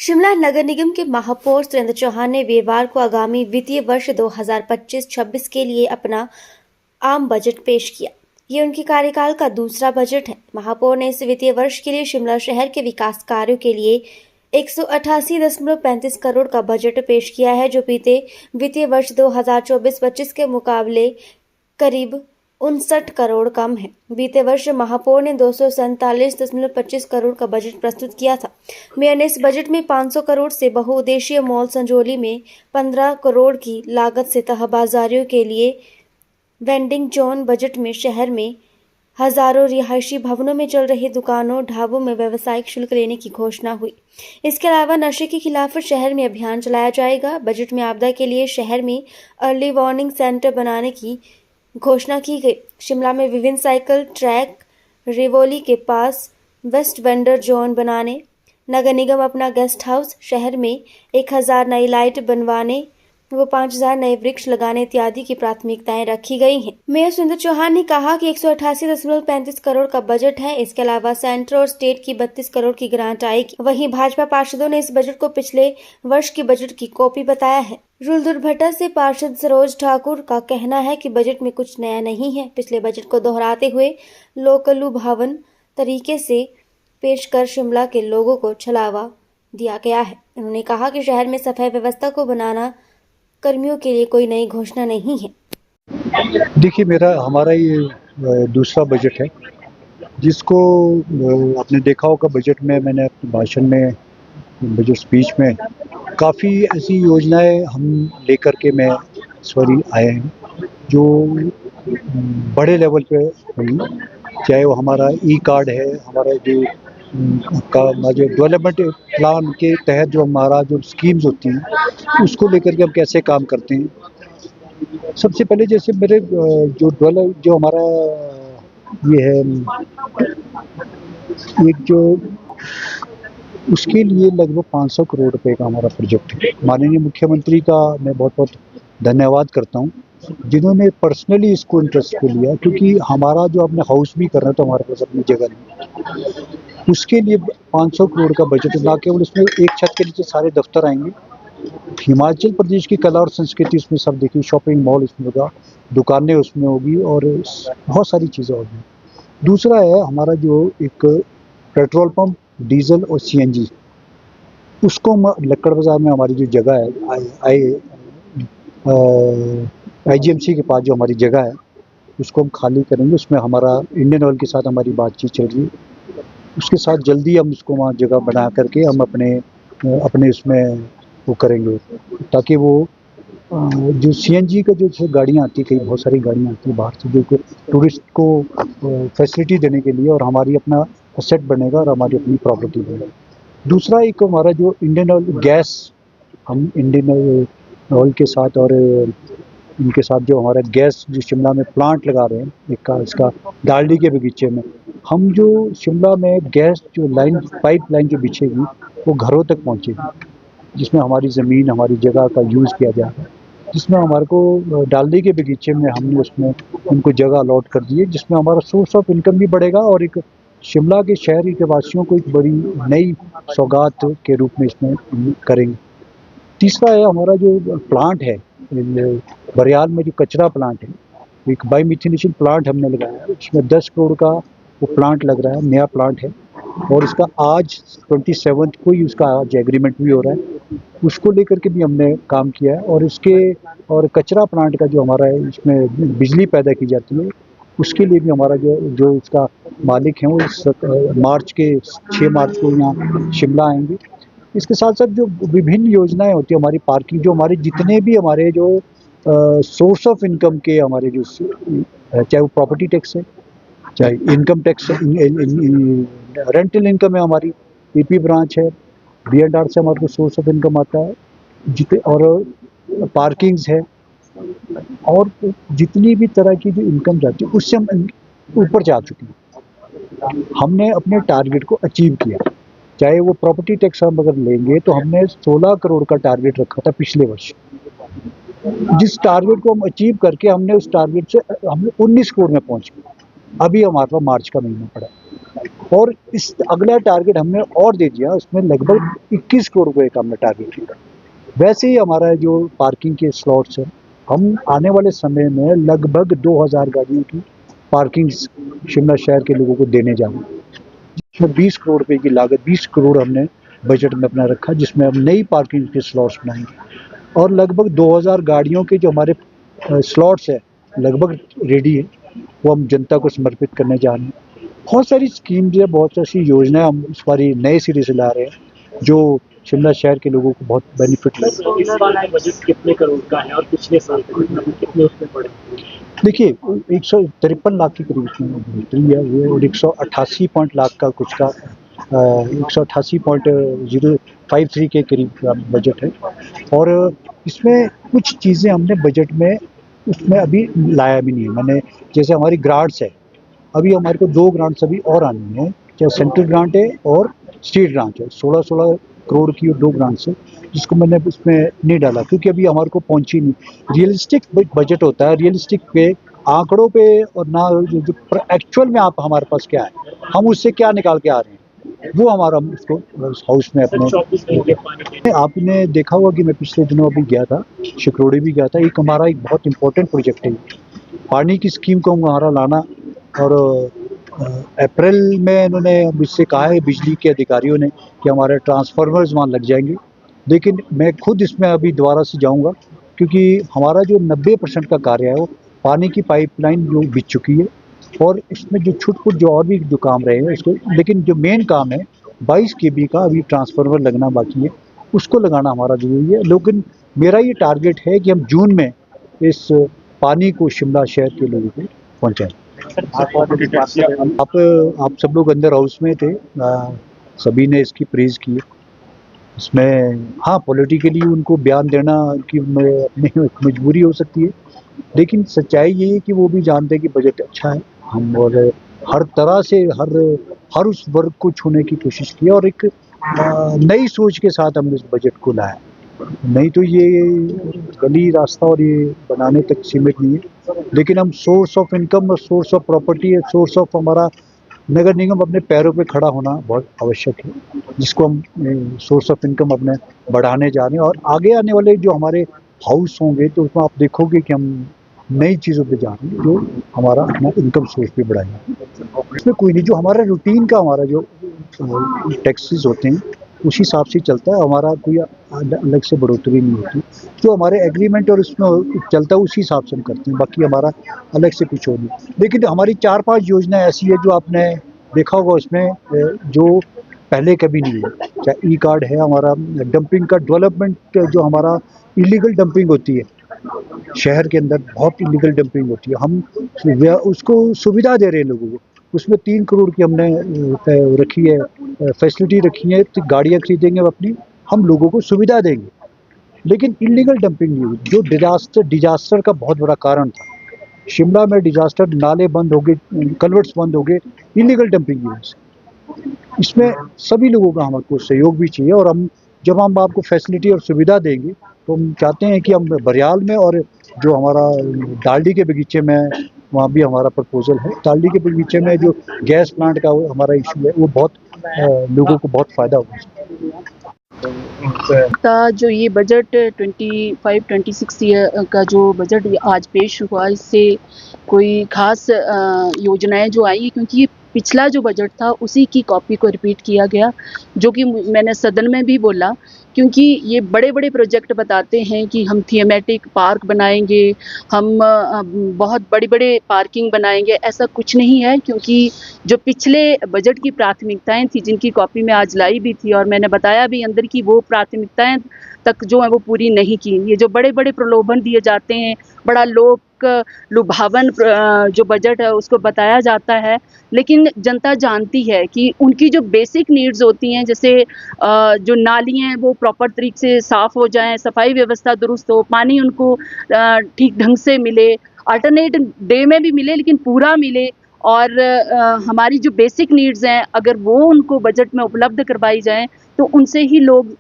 शिमला नगर निगम के महापौर सुरेंद्र चौहान ने वीरवार को आगामी वित्तीय वर्ष 2025-26 के लिए अपना आम बजट पेश किया। ये उनके कार्यकाल का दूसरा बजट है। महापौर ने इस वित्तीय वर्ष के लिए शिमला शहर के विकास कार्यों के लिए 188.35 करोड़ का बजट पेश किया है, जो बीते वित्तीय वर्ष 2024-25 के मुकाबले करीब 59 करोड़ कम है। बीते वर्ष महापौर ने 247.25 करोड़ का बजट प्रस्तुत किया था। मेयर ने इस बजट में 500 करोड़ से बहुउद्देशीय मॉल संजौली में 15 करोड़ की लागत से तहबाजारियों के लिए वेंडिंग जोन, बजट में शहर में हजारों रिहायशी भवनों में चल रही दुकानों, ढाबों में व्यावसायिक शुल्क लेने की घोषणा हुई। इसके अलावा नशे के खिलाफ शहर में अभियान चलाया जाएगा। बजट में आपदा के लिए शहर में अर्ली वार्निंग सेंटर बनाने की घोषणा की गई। शिमला में विभिन्न साइकिल ट्रैक, रिवोली के पास वेस्ट वेंडर जोन बनाने, नगर निगम अपना गेस्ट हाउस, शहर में 1000 नई लाइट बनवाने व 5000 नए वृक्ष लगाने इत्यादि की प्राथमिकताएं रखी गई हैं। मेयर सुरेंद्र चौहान ने कहा कि 188.35 करोड़ का बजट है। इसके अलावा सेंटर और स्टेट की 32 करोड़ की ग्रांट आएगी। वहीं भाजपा पार्षदों ने इस बजट को पिछले वर्ष की बजट की कॉपी बताया है। रुलदुरभट्टा से पार्षद सरोज ठाकुर का कहना है कि बजट में कुछ नया नहीं है। पिछले बजट को दोहराते हुए लोकलुभावन तरीके से पेश कर शिमला के लोगों को छलावा दिया गया है। उन्होंने कहा कि शहर में सफाई व्यवस्था को बनाना कर्मियों के लिए कोई नई घोषणा नहीं है। देखिए, हमारा ये दूसरा बजट है, जिसको आपने देखा होगा। बजट में मैंने अपने भाषण में, बजट स्पीच में काफ़ी ऐसी योजनाएं हम लेकर के मैं आए हैं, जो बड़े लेवल पे हुई। चाहे वो हमारा ई कार्ड है, हमारा जो जो डेवलपमेंट प्लान के तहत जो हमारा जो स्कीम्स होती हैं, उसको लेकर के हम कैसे काम करते हैं। सबसे पहले जैसे मेरे जो हमारा ये है, एक जो उसके लिए लगभग 500 करोड़ रुपए का हमारा प्रोजेक्ट है। माननीय मुख्यमंत्री का मैं बहुत बहुत धन्यवाद करता हूँ, जिन्होंने पर्सनली इसको इंटरेस्ट को लिया, क्योंकि हमारा जो अपने हाउस भी करना तो हमारे पास अपनी जगह नहीं। उसके लिए 500 करोड़ का बजट, ना केवल उसमें एक छत के नीचे सारे दफ्तर आएंगे, हिमाचल प्रदेश की कला और संस्कृति उसमें सब देखिए, शॉपिंग मॉल उसमें होगा, दुकानें उसमें होगी और बहुत सारी चीज़ें होगी। दूसरा है हमारा जो एक पेट्रोल पंप, डीजल और सीएनजी, उसको लक्कड़ बाजार में हमारी जो जगह है, आईजीएमसी के पास जो हमारी जगह है, उसको हम खाली करेंगे। उसमें हमारा इंडियन ऑयल के साथ हमारी बातचीत चल रही है। उसके साथ जल्दी हम उसको वहाँ जगह बना करके हम अपने उसमें वो करेंगे, ताकि वो जो सीएनजी का जो गाड़ियाँ आती है, कई बहुत सारी गाड़ियाँ आती है बाहर से, जो टूरिस्ट को फैसिलिटी देने के लिए, और हमारी अपना एसेट बनेगा और हमारी अपनी प्रॉपर्टी बनेगा। दूसरा एक हमारा जो इंडियन ऑयल गैस, हम इंडियन ऑयल के साथ और इनके साथ जो हमारा गैस जो शिमला में प्लांट लगा रहे हैं, इसका दालडी के बगीचे में, हम जो शिमला में गैस जो लाइन, पाइप लाइन जो बिछेगी, वो घरों तक पहुंचेगी, जिसमें हमारी ज़मीन, हमारी जगह का यूज़ किया जाएगा। जिसमें हमारे को दालडी के बगीचे में हमने उसमें उनको जगह अलॉट कर दी है, जिसमें हमारा सोर्स ऑफ इनकम भी बढ़ेगा और एक शिमला के शहरी के वासियों को एक बड़ी नई सौगात के रूप में इसमें करेंगे। तीसरा है हमारा जो प्लांट है बरियाल में, जो कचरा प्लांट है, एक बायोमिथिनेशन प्लांट हमने लगाया है। उसमें 10 करोड़ का वो प्लांट लग रहा है, नया प्लांट है, और इसका आज 27 को ही उसका आज एग्रीमेंट भी हो रहा है। उसको लेकर के भी हमने काम किया है। और कचरा प्लांट का जो हमारा है, इसमें बिजली पैदा की जाती है, उसके लिए भी हमारा जो इसका मालिक है, वो इस मार्च के 6 मार्च को यहाँ शिमला आएंगे। इसके साथ साथ जो विभिन्न योजनाएं होती है, हमारी पार्किंग, जो हमारे जितने भी हमारे जो सोर्स ऑफ इनकम के हमारे जो, चाहे वो प्रॉपर्टी टैक्स है, चाहे इनकम टैक्स, रेंटल इनकम है, हमारी पीपी ब्रांच है, B&R से हमारे को सोर्स ऑफ इनकम आता है, और पार्किंग्स है, और जितनी भी तरह की जो इनकम जाती है, उससे हम ऊपर जा चुके हैं। हमने अपने टारगेट को अचीव किया। चाहे वो प्रॉपर्टी टैक्स हम अगर लेंगे, तो हमने 16 करोड़ का टारगेट रखा था पिछले वर्ष। जिस टारगेट को हम अचीव करके हमने 19 करोड़ में पहुंच गए। अभी हमारे पास मार्च का महीना पड़ा। और इस अगला टारगेट हमने और दे दिया, उसमें लगभग 21 करोड़ रुपए का हमने टारगेट किया। वैसे ही हमारा जो पार्किंग के स्लॉट्स हैं, हम आने वाले समय में लगभग 2000 गाड़ियों की पार्किंग शिमला शहर के लोगों को देने जा रहे हैं, जिसमें 20 करोड़ रुपए की लागत, 20 करोड़ हमने बजट में अपना रखा, जिसमें हम नई पार्किंग के स्लॉट्स बनाएंगे और लगभग 2000 गाड़ियों के जो हमारे स्लॉट्स है लगभग रेडी है, वो हम जनता को समर्पित करने जा रहे हैं। बहुत सारी स्कीम्स है, बहुत ऐसी योजनाएं हम इस बार नए सिरे से ला रहे हैं जो शिमला शहर के लोगों को बहुत बेनिफिट लगे। तो इस बार बजट कितने करोड़ का है और पिछले साल कितने उसमें पड़े? देखिए 153 लाख के करीब उसमें बढ़ोतरी है वो, और 188 लाख का कुछ का 188.053 के करीब का बजट है। और इसमें कुछ चीज़ें हमने बजट में उसमें अभी लाया भी नहीं है। मैंने जैसे हमारी ग्रांट्स है, अभी हमारे को 2 ग्रांट्स अभी और आनी है, चाहे सेंट्रल ग्रांट है और स्टेट ग्रांट है। 16 करोड़ की 2 ग्रांट्स है, जिसको मैंने उसमें नहीं डाला क्योंकि अभी हमारे को पहुंची नहीं। रियलिस्टिक बजट होता है, रियलिस्टिक पे आंकड़ों पे, और ना जो एक्चुअल में आप हमारे पास क्या है, हम उससे क्या निकाल के आ रहे हैं, वो हमारा उसको हाउस में अपने। आपने देखा होगा कि मैं पिछले दिनों अभी गया था, शिकरोड़ी भी गया था। एक हमारा एक बहुत इंपॉर्टेंट प्रोजेक्ट है पानी की स्कीम को हमारा लाना, और अप्रैल में इन्होंने मुझसे कहा है बिजली के अधिकारियों ने कि हमारे ट्रांसफार्मर्स वहाँ लग जाएंगे, लेकिन मैं खुद इसमें अभी दोबारा से जाऊँगा क्योंकि हमारा जो 90% का कार्य है वो पानी की पाइपलाइन जो बिछ चुकी है, और इसमें जो छुट-पुट जो और भी जो काम रहे हैं उसको, लेकिन जो मेन काम है 22 केवी का अभी ट्रांसफार्मर लगना बाकी है, उसको लगाना हमारा ज़रूरी है। लेकिन मेरा ये टारगेट है कि हम जून में इस पानी को शिमला शहर के लोगों को पहुँचाएँ। आप सब लोग अंदर हाउस में थे, सभी ने इसकी प्रेज़ की है। इसमें हाँ, पॉलिटिकली उनको बयान देना कि अपनी मजबूरी हो सकती है, लेकिन सच्चाई ये है कि वो भी जानते हैं कि बजट अच्छा है। हम और हर तरह से हर उस वर्ग को छूने की कोशिश की और एक नई सोच के साथ हमने इस बजट को लाया। नहीं तो ये गली रास्ता और ये बनाने तक सीमित नहीं है, लेकिन हम सोर्स ऑफ इनकम और source of property, source of हमारा नगर निगम अपने पैरों पे खड़ा होना बहुत आवश्यक है, जिसको हम सोर्स ऑफ इनकम अपने बढ़ाने जा रहे हैं। और आगे आने वाले जो हमारे हाउस होंगे तो उसमें आप देखोगे कि हम नई चीज़ों पे जा रहे हैं जो हमारा अपना इनकम सोर्स भी बढ़ाएगा। इसमें कोई नहीं, जो हमारा रूटीन का हमारा जो टैक्सेस होते हैं उसी हिसाब से चलता है, हमारा कोई अलग से बढ़ोतरी नहीं होती। जो हमारे एग्रीमेंट और उसमें चलता है उसी हिसाब से हम करते हैं, बाकी हमारा अलग से कुछ हो नहीं। लेकिन हमारी 4-5 योजनाएं ऐसी है जो आपने देखा होगा उसमें जो पहले कभी नहीं हुआ। चाहे ई कार्ड है, हमारा डंपिंग का डेवलपमेंट, जो हमारा इलीगल डंपिंग होती है शहर के अंदर, बहुत इलीगल डंपिंग होती है, हम उसको सुविधा दे रहे हैं लोगों को। उसमें 3 करोड़ की हमने रखी है, फैसिलिटी रखी है, तो गाड़ियाँ खरीदेंगे अपनी, हम लोगों को सुविधा देंगे। लेकिन इलीगल डंपिंग नहीं हुई, जो डिजास्टर का बहुत बड़ा कारण था। शिमला में डिजास्टर, नाले बंद हो गए, कल्वर्ट्स बंद हो गए, इलीगल डंपिंग की वजह से। इसमें सभी लोगों का हमको सहयोग भी चाहिए, और जब हम आपको फैसिलिटी और सुविधा देंगे तो हम चाहते हैं कि हम बरियाल में और जो हमारा दालडी के बगीचे में, वहाँ भी हमारा प्रपोजल है। दालडी के बगीचे में जो गैस प्लांट का हमारा इशू है, वो बहुत लोगों को बहुत फ़ायदा होगा। का जो ये बजट 25-26 ईयर का जो बजट आज पेश हुआ, इससे कोई ख़ास योजनाएं जो आई, क्योंकि ये पिछला जो बजट था उसी की कॉपी को रिपीट किया गया, जो कि मैंने सदन में भी बोला, क्योंकि ये बड़े बड़े प्रोजेक्ट बताते हैं कि हम थीमेटिक पार्क बनाएंगे, हम बहुत बड़ी बड़े पार्किंग बनाएंगे। ऐसा कुछ नहीं है, क्योंकि जो पिछले बजट की प्राथमिकताएं थी, जिनकी कॉपी में आज लाई भी थी और मैंने बताया भी अंदर की, वो प्राथमिकताएं तक जो है वो पूरी नहीं की। ये जो बड़े बड़े प्रलोभन दिए जाते हैं, बड़ा लोक लुभावन जो बजट है उसको बताया जाता है, लेकिन जनता जानती है कि उनकी जो बेसिक नीड्स होती हैं, जैसे जो नालियाँ हैं वो प्रॉपर तरीके से साफ़ हो जाएं, सफाई व्यवस्था दुरुस्त हो, पानी उनको ठीक ढंग से मिले, अल्टरनेट डे में भी मिले लेकिन पूरा मिले, और हमारी जो बेसिक नीड्स हैं अगर वो उनको बजट में उपलब्ध करवाई जाएं तो उनसे ही लोग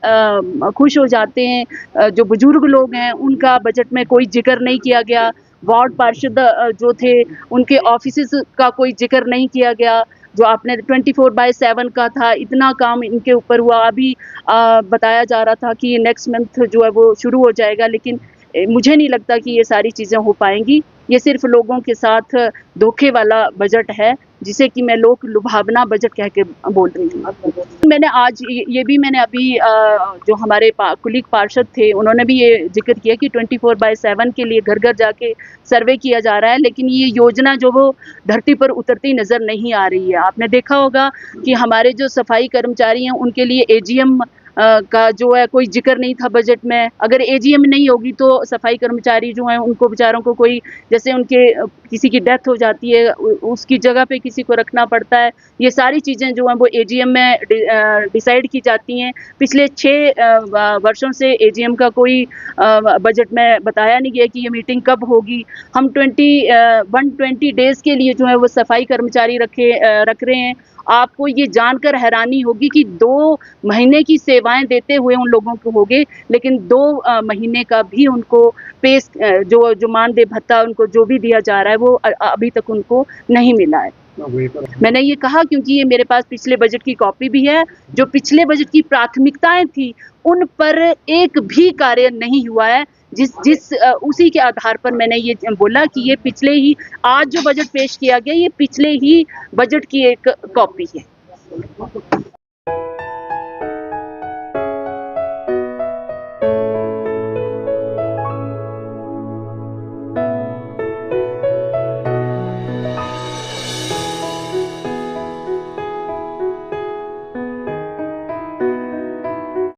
खुश हो जाते हैं। जो बुजुर्ग लोग हैं उनका बजट में कोई जिक्र नहीं किया गया, वार्ड पार्षद जो थे उनके ऑफिसेस का कोई जिक्र नहीं किया गया, जो आपने 24/7 का था, इतना काम इनके ऊपर हुआ। अभी बताया जा रहा था कि नेक्स्ट मंथ जो है वो शुरू हो जाएगा, लेकिन मुझे नहीं लगता कि ये सारी चीज़ें हो पाएंगी। ये सिर्फ लोगों के साथ धोखे वाला बजट है, जिसे कि मैं लोक लुभावना बजट कह के बोल रही हूँ। मैंने आज ये भी मैंने अभी जो हमारे कुलीग पार्षद थे, उन्होंने भी ये जिक्र किया कि 24/7 के लिए घर घर जाके सर्वे किया जा रहा है, लेकिन ये योजना जो वो धरती पर उतरती नज़र नहीं आ रही है। आपने देखा होगा कि हमारे जो सफाई कर्मचारी हैं, उनके लिए एजीएम का जो है कोई जिक्र नहीं था बजट में। अगर एजीएम नहीं होगी तो सफाई कर्मचारी जो हैं उनको बेचारों को कोई, जैसे उनके किसी की डेथ हो जाती है, उसकी जगह पे किसी को रखना पड़ता है। ये सारी चीज़ें जो हैं वो एजीएम में डिसाइड की जाती हैं। पिछले 6 वर्षों से एजीएम का कोई बजट में बताया नहीं गया कि ये मीटिंग कब होगी। हम 120 डेज़ के लिए जो है वो सफाई कर्मचारी रख रहे हैं। आपको ये जानकर हैरानी होगी कि 2 महीने की सेवाएं देते हुए उन लोगों को हो गए, लेकिन 2 महीने का भी उनको पेस जो मानदेय भत्ता उनको जो भी दिया जा रहा है वो अभी तक उनको नहीं मिला है। मैंने ये कहा क्योंकि ये मेरे पास पिछले बजट की कॉपी भी है। जो पिछले बजट की प्राथमिकताएं थी, उन पर एक भी कार्य नहीं हुआ है। उसी के आधार पर मैंने ये बोला कि ये पिछले ही, आज जो बजट पेश किया गया, ये पिछले ही बजट की एक कॉपी है।